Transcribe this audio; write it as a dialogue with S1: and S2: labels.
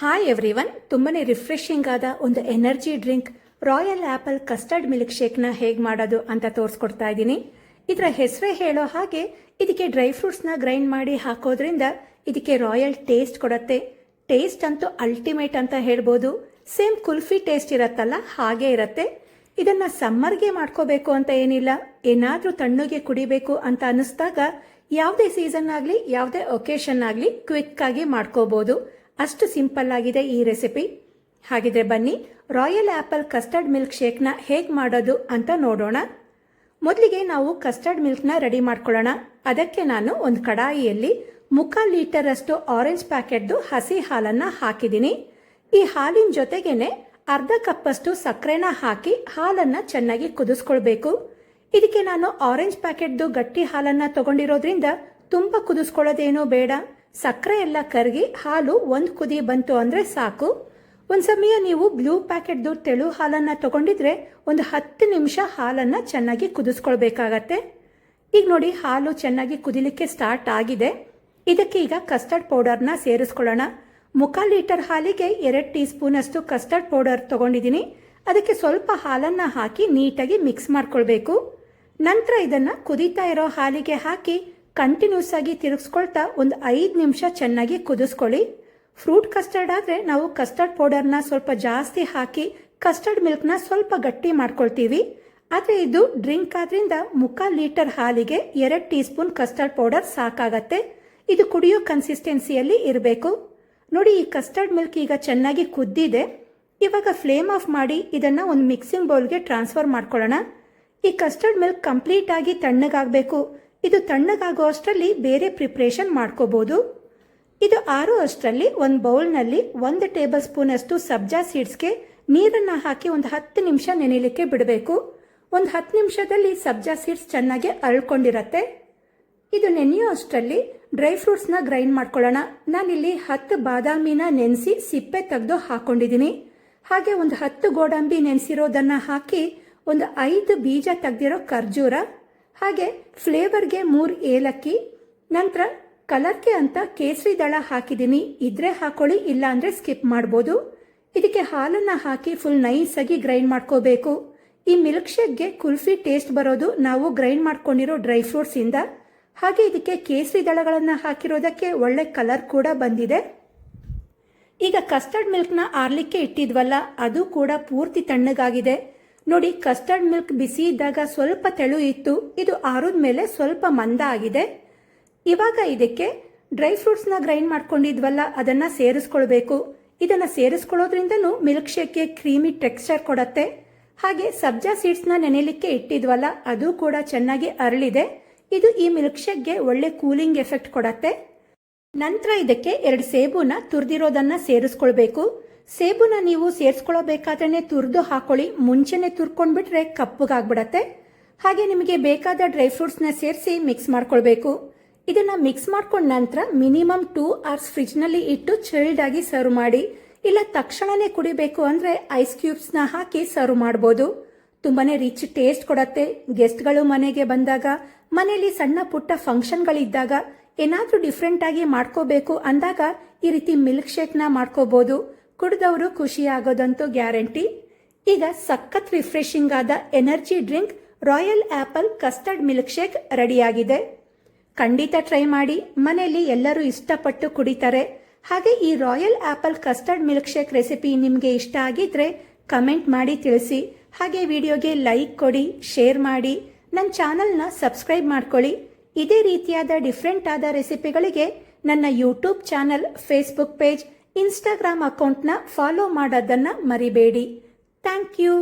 S1: Hi everyone, ತುಂಬಾನೇ refreshing ಆದ ಒಂದು energy drink royal apple custard milk ಶೇಕ್ನ ಹೇಗೆ ಮಾಡೋದು ಅಂತ ತೋರಿಸ್ಕೊಡ್ತಾ ಇದ್ದೀನಿ. ಇದರ ಹೆಸರೇ ಹೇಳೋ ಹಾಗೆ ಇದಕ್ಕೆ ಡ್ರೈ ಫ್ರೂಟ್ಸ್ನ ಗ್ರೈಂಡ್ ಮಾಡಿ ಹಾಕೋದ್ರಿಂದ ಇದಕ್ಕೆ ರಾಯಲ್ ಟೇಸ್ಟ್ ಕೊಡುತ್ತೆ. ಟೇಸ್ಟ್ ಅಂತೂ ಅಲ್ಟಿಮೇಟ್ ಅಂತ ಹೇಳ್ಬೋದು. ಸೇಮ್ ಕುಲ್ಫಿ ಟೇಸ್ಟ್ ಇರತ್ತಲ್ಲ, ಹಾಗೆ ಇರುತ್ತೆ. ಇದನ್ನ ಸಮ್ಮರ್ಗೆ ಮಾಡ್ಕೋಬೇಕು ಅಂತ ಏನಿಲ್ಲ, ಏನಾದರೂ ತಣ್ಣಗೆ ಕುಡಿಬೇಕು ಅಂತ ಅನ್ನಿಸ್ದಾಗ ಯಾವುದೇ ಸೀಸನ್ ಆಗಲಿ ಯಾವುದೇ ಒಕೇಶನ್ ಆಗಲಿ ಕ್ವಿಕ್ ಆಗಿ ಮಾಡ್ಕೋಬಹುದು. ಅಷ್ಟು ಸಿಂಪಲ್ ಆಗಿದೆ ಈ ರೆಸಿಪಿ. ಹಾಗಿದ್ರೆ ಬನ್ನಿ ರಾಯಲ್ ಆಪಲ್ ಕಸ್ಟರ್ಡ್ ಮಿಲ್ಕ್ ಶೇಕ್ನ ಹೇಗೆ ಮಾಡೋದು ಅಂತ ನೋಡೋಣ. ಮೊದಲಿಗೆ ನಾವು ಕಸ್ಟರ್ಡ್ ಮಿಲ್ಕ್ನ ರೆಡಿ ಮಾಡ್ಕೊಳ್ಳೋಣ. ಅದಕ್ಕೆ ನಾನು ಒಂದು ಕಡಾಯಿಯಲ್ಲಿ 3/4 ಲೀಟರ್ ಅಷ್ಟು ಆರೆಂಜ್ ಪ್ಯಾಕೆಟ್ದು ಹಸಿ ಹಾಲನ್ನು ಹಾಕಿದ್ದೀನಿ. ಈ ಹಾಲಿನ ಜೊತೆಗೇನೆ ಅರ್ಧ ಕಪ್ಪಷ್ಟು ಸಕ್ಕರೆನ ಹಾಕಿ ಹಾಲನ್ನು ಚೆನ್ನಾಗಿ ಕುದಿಸ್ಕೊಳ್ಬೇಕು. ಇದಕ್ಕೆ ನಾನು ಆರೆಂಜ್ ಪ್ಯಾಕೆಟ್ದು ಗಟ್ಟಿ ಹಾಲನ್ನು ತಗೊಂಡಿರೋದ್ರಿಂದ ತುಂಬ ಕುದಿಸ್ಕೊಳ್ಳೋದೇನೂ ಬೇಡ. ಸಕ್ಕರೆ ಎಲ್ಲ ಕರಗಿ ಹಾಲು ಒಂದು ಕುದಿ ಬಂತು ಅಂದರೆ ಸಾಕು. ಒಂದು ಸಮಯ ನೀವು ಬ್ಲೂ ಪ್ಯಾಕೆಟ್ದು ತೆಳು ಹಾಲನ್ನು ತಗೊಂಡಿದ್ರೆ ಒಂದು 10 ನಿಮಿಷ ಹಾಲನ್ನು ಚೆನ್ನಾಗಿ ಕುದಿಸ್ಕೊಳ್ಬೇಕಾಗತ್ತೆ. ಈಗ ನೋಡಿ, ಹಾಲು ಚೆನ್ನಾಗಿ ಕುದಿಲಿಕ್ಕೆ ಸ್ಟಾರ್ಟ್ ಆಗಿದೆ. ಇದಕ್ಕೆ ಈಗ ಕಸ್ಟರ್ಡ್ ಪೌಡರ್ನ ಸೇರಿಸ್ಕೊಳ್ಳೋಣ. 3/4 ಲೀಟರ್ ಹಾಲಿಗೆ 2 ಟೀ ಸ್ಪೂನ್ ಅಷ್ಟು ಕಸ್ಟರ್ಡ್ ಪೌಡರ್ ತಗೊಂಡಿದ್ದೀನಿ. ಅದಕ್ಕೆ ಸ್ವಲ್ಪ ಹಾಲನ್ನು ಹಾಕಿ ನೀಟಾಗಿ ಮಿಕ್ಸ್ ಮಾಡ್ಕೊಳ್ಬೇಕು. ನಂತರ ಇದನ್ನು ಕುದೀತಾ ಇರೋ ಹಾಲಿಗೆ ಹಾಕಿ ಕಂಟಿನ್ಯೂಸ್ ಆಗಿ ತಿರುಗಿಸ್ಕೊಳ್ತಾ ಒಂದು 5 ನಿಮಿಷ ಚೆನ್ನಾಗಿ ಕುದಿಸ್ಕೊಳ್ಳಿ. ಫ್ರೂಟ್ ಕಸ್ಟರ್ಡ್ ಆದರೆ ನಾವು ಕಸ್ಟರ್ಡ್ ಪೌಡರ್ನ ಸ್ವಲ್ಪ ಜಾಸ್ತಿ ಹಾಕಿ ಕಸ್ಟರ್ಡ್ ಮಿಲ್ಕ್ನ ಸ್ವಲ್ಪ ಗಟ್ಟಿ ಮಾಡ್ಕೊಳ್ತೀವಿ. ಆದರೆ ಇದು ಡ್ರಿಂಕ್ ಆದ್ರಿಂದ 3/4 ಲೀಟರ್ ಹಾಲಿಗೆ 2 ಟೀ ಸ್ಪೂನ್ ಕಸ್ಟರ್ಡ್ ಪೌಡರ್ ಸಾಕಾಗತ್ತೆ. ಇದು ಕುಡಿಯೋ ಕನ್ಸಿಸ್ಟೆನ್ಸಿಯಲ್ಲಿ ಇರಬೇಕು. ನೋಡಿ, ಈ ಕಸ್ಟರ್ಡ್ ಮಿಲ್ಕ್ ಈಗ ಚೆನ್ನಾಗಿ ಕುದ್ದಿದೆ. ಇವಾಗ ಫ್ಲೇಮ್ ಆಫ್ ಮಾಡಿ ಇದನ್ನು ಒಂದು ಮಿಕ್ಸಿಂಗ್ ಬೌಲ್ಗೆ ಟ್ರಾನ್ಸ್ಫರ್ ಮಾಡ್ಕೊಳ್ಳೋಣ. ಈ ಕಸ್ಟರ್ಡ್ ಮಿಲ್ಕ್ ಕಂಪ್ಲೀಟ್ ಆಗಿ ತಣ್ಣಗಾಗಬೇಕು. ಇದು ತಣ್ಣಗಾಗೋ ಅಷ್ಟರಲ್ಲಿ ಬೇರೆ ಪ್ರಿಪ್ರೇಷನ್ ಮಾಡ್ಕೋಬಹುದು. ಇದು ಆರೋ ಅಷ್ಟರಲ್ಲಿ ಒಂದು ಬೌಲ್ನಲ್ಲಿ 1 ಟೇಬಲ್ ಸ್ಪೂನ್ ಅಷ್ಟು ಸಬ್ಜಾ ಸೀಡ್ಸ್ಗೆ ನೀರನ್ನು ಹಾಕಿ ಒಂದು 10 ನಿಮಿಷ ನೆನೆಯಲಿಕ್ಕೆ ಬಿಡಬೇಕು. ಒಂದು 10 ನಿಮಿಷದಲ್ಲಿ ಸಬ್ಜಾ ಸೀಡ್ಸ್ ಚೆನ್ನಾಗಿ ಅಳ್ಕೊಂಡಿರತ್ತೆ. ಇದು ನೆನೆಯೋ ಅಷ್ಟರಲ್ಲಿ ಡ್ರೈ ಫ್ರೂಟ್ಸ್ನ ಗ್ರೈಂಡ್ ಮಾಡ್ಕೊಳ್ಳೋಣ. ನಾನಿಲ್ಲಿ 10 ಬಾದಾಮಿನ ನೆನೆಸಿ ಸಿಪ್ಪೆ ತೆಗೆದು ಹಾಕೊಂಡಿದ್ದೀನಿ. ಹಾಗೆ ಒಂದು 10 ಗೋಡಂಬಿ ನೆನೆಸಿರೋದನ್ನು ಹಾಕಿ ಒಂದು 5 ಬೀಜ ತೆಗೆದಿರೋ ಖರ್ಜೂರ, ಹಾಗೆ ಫ್ಲೇವರ್ಗೆ 3 ಏಲಕ್ಕಿ, ನಂತರ ಕಲರ್ಗೆ ಅಂತ ಕೇಸರಿ ದಳ ಹಾಕಿದ್ದೀನಿ. ಇದ್ರೆ ಹಾಕೊಳ್ಳಿ, ಇಲ್ಲ ಅಂದರೆ ಸ್ಕಿಪ್ ಮಾಡ್ಬೋದು. ಇದಕ್ಕೆ ಹಾಲನ್ನು ಹಾಕಿ ಫುಲ್ ನೈಸಾಗಿ ಗ್ರೈಂಡ್ ಮಾಡ್ಕೋಬೇಕು. ಈ ಮಿಲ್ಕ್ ಶೇಕ್ಗೆ ಕುಲ್ಫಿ ಟೇಸ್ಟ್ ಬರೋದು ನಾವು ಗ್ರೈಂಡ್ ಮಾಡ್ಕೊಂಡಿರೋ ಡ್ರೈ ಫ್ರೂಟ್ಸಿಂದ. ಹಾಗೆ ಇದಕ್ಕೆ ಕೇಸರಿ ದಳಗಳನ್ನು ಹಾಕಿರೋದಕ್ಕೆ ಒಳ್ಳೆ ಕಲರ್ ಕೂಡ ಬಂದಿದೆ. ಈಗ ಕಸ್ಟರ್ಡ್ ಮಿಲ್ಕ್ನ ಆರ್ಲಿಕ್ಕೆ ಇಟ್ಟಿದ್ವಲ್ಲ, ಅದು ಕೂಡ ಪೂರ್ತಿ ತಣ್ಣಗಾಗಿದೆ. ನೋಡಿ, ಕಸ್ಟರ್ಡ್ ಮಿಲ್ಕ್ ಬಿಸಿ ಇದ್ದಾಗ ಸ್ವಲ್ಪ ತೆಳು ಇತ್ತು, ಇದು ಆರಿದ ಮೇಲೆ ಸ್ವಲ್ಪ ಮಂದ ಆಗಿದೆ. ಇವಾಗ ಇದಕ್ಕೆ ಡ್ರೈ ಫ್ರೂಟ್ಸ್ನ ಗ್ರೈಂಡ್ ಮಾಡ್ಕೊಂಡಿದ್ವಲ್ಲ, ಅದನ್ನು ಸೇರಿಸ್ಕೊಳ್ಬೇಕು. ಇದನ್ನು ಸೇರಿಸ್ಕೊಳ್ಳೋದ್ರಿಂದನೂ ಮಿಲ್ಕ್ ಶೇಕ್ಗೆ ಕ್ರೀಮಿ ಟೆಕ್ಸ್ಚರ್ ಕೊಡತ್ತೆ. ಹಾಗೆ ಸಬ್ಜಾ ಸೀಡ್ಸ್ನ ನೆನೆಯಲಿಕ್ಕೆ ಇಟ್ಟಿದ್ವಲ್ಲ, ಅದು ಕೂಡ ಚೆನ್ನಾಗಿ ಅರಳಿದೆ. ಇದು ಈ ಮಿಲ್ಕ್ ಶೇಕ್ಗೆ ಒಳ್ಳೆ ಕೂಲಿಂಗ್ ಎಫೆಕ್ಟ್ ಕೊಡತ್ತೆ. ನಂತರ ಇದಕ್ಕೆ 2 ಸೇಬುನ ತುರಿದಿರೋದನ್ನ ಸೇರಿಸ್ಕೊಳ್ಬೇಕು. ಸೇಬುನ ನೀವು ಸೇರಿಸ್ಕೊಳ್ಳಬೇಕಾದ್ರೆ ತುರಿದು ಹಾಕೊಳ್ಳಿ. ಮುಂಚೆನೆ ತುರ್ಕೊಂಡ್ಬಿಟ್ರೆ ಕಪ್ಪಗಾಗ್ಬಿಡತ್ತೆ. ಹಾಗೆ ನಿಮಗೆ ಬೇಕಾದ ಡ್ರೈ ಫ್ರೂಟ್ಸ್ನ ಸೇರಿಸಿ ಮಿಕ್ಸ್ ಮಾಡ್ಕೊಳ್ಬೇಕು. ಇದನ್ನ ಮಿಕ್ಸ್ ಮಾಡ್ಕೊಂಡ ನಂತರ ಮಿನಿಮಮ್ 2 ಅವರ್ಸ್ ಫ್ರಿಜ್ನಲ್ಲಿ ಇಟ್ಟು ಚಿಲ್ಡ್ ಆಗಿ ಸರ್ವ್ ಮಾಡಿ. ಇಲ್ಲ ತಕ್ಷಣನೇ ಕುಡಿಬೇಕು ಅಂದ್ರೆ ಐಸ್ ಕ್ಯೂಬ್ಸ್ನ ಹಾಕಿ ಸರ್ವ್ ಮಾಡ್ಬೋದು. ತುಂಬಾನೇ ರಿಚ್ ಟೇಸ್ಟ್ ಕೊಡತ್ತೆ. ಗೆಸ್ಟ್ಗಳು ಮನೆಗೆ ಬಂದಾಗ, ಮನೆಯಲ್ಲಿ ಸಣ್ಣ ಪುಟ್ಟ ಫಂಕ್ಷನ್ಗಳಿದ್ದಾಗ, ಏನಾದರೂ ಡಿಫ್ರೆಂಟ್ ಆಗಿ ಮಾಡ್ಕೋಬೇಕು ಅಂದಾಗ ಈ ರೀತಿ ಮಿಲ್ಕ್ ಶೇಕ್ನ ಮಾಡ್ಕೋಬಹುದು. ಕುಡಿದವರು ಖುಷಿ ಆಗೋದಂತೂ ಗ್ಯಾರಂಟಿ. ಈಗ ಸಖತ್ ರಿಫ್ರೆಶಿಂಗ್ ಆದ energy drink royal apple custard milkshake ರೆಡಿಯಾಗಿದೆ. ಖಂಡಿತ ಟ್ರೈ ಮಾಡಿ. ಮನೆಯಲ್ಲಿ ಎಲ್ಲರೂ ಇಷ್ಟಪಟ್ಟು ಕುಡಿತಾರೆ. ಹಾಗೆ ಈ royal apple custard milkshake recipe ನಿಮಗೆ ಇಷ್ಟ ಆಗಿದ್ರೆ ಕಮೆಂಟ್ ಮಾಡಿ ತಿಳಿಸಿ. ಹಾಗೆ ವಿಡಿಯೋಗೆ ಲೈಕ್ ಕೊಡಿ, ಶೇರ್ ಮಾಡಿ, ನನ್ನ ಚಾನಲ್ನ ಸಬ್ಸ್ಕ್ರೈಬ್ ಮಾಡ್ಕೊಳ್ಳಿ. ಇದೇ ರೀತಿಯಾದ ಡಿಫ್ರೆಂಟ್ ಆದ ರೆಸಿಪಿಗಳಿಗೆ ನನ್ನ YouTube channel, Facebook page, Instagram ಅಕೌಂಟ್ನ ಫಾಲೋ ಮಾಡೋದನ್ನು ಮರಿಬೇಡಿ. Thank you.